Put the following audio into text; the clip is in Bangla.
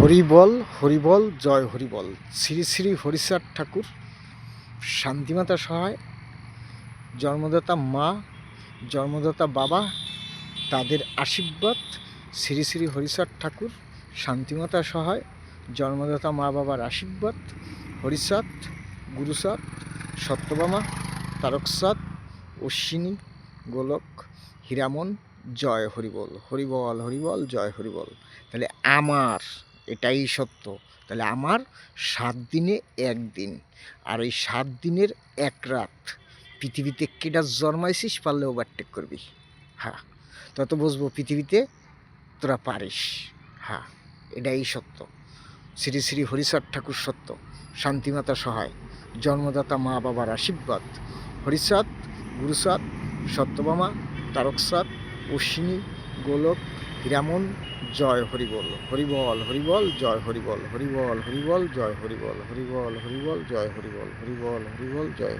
হরিবল হরিবল জয় হরিবল। শ্রী শ্রী হরিচাঁদ ঠাকুর, শান্তিমাতা সহায়, জন্মদাতা মা, জন্মদাতা বাবা, তাদের আশীর্বাদ। শ্রী শ্রী হরিচাঁদ ঠাকুর, শান্তিমাতা সহায়, জন্মদাতা মা বাবার আশীর্বাদ। হরিচাঁদ, গুরুচাঁদ, সত্যভামা, তারকচাঁদ, অশ্বিনী, গোলক, হীরামন, জয় হরিবল। হরিবল হরিবল জয় হরিবল। তাহলে আমার এটাই সত্য। তাহলে আমার 7 দিনে 1 দিন, আর ওই 7 দিনের 1 রাত পৃথিবীতে কেটা জন্মাইছিস পারলে ওভারটেক করবি। হ্যাঁ, তত বুঝবো পৃথিবীতে তোরা পারিস। হ্যাঁ, এটাই সত্য। শ্রী শ্রী হরিচাঁদ ঠাকুর সত্য, শান্তিমাতা সহায়, জন্মদাতা মা বাবার আশীর্বাদ। হরিচাঁদ, গুরুচাঁদ, সত্যভামা, তারকচাঁদ, অশ্বিনী, গোলক, হীরামন, জয় হরিবল। হরিবল হরিবল জয় হরিবল। হরিবল হরিবল জয় হরিবল। হরিবল হরিবল জয় হরিবল। হরিবল হরিবল জয় হরিবল।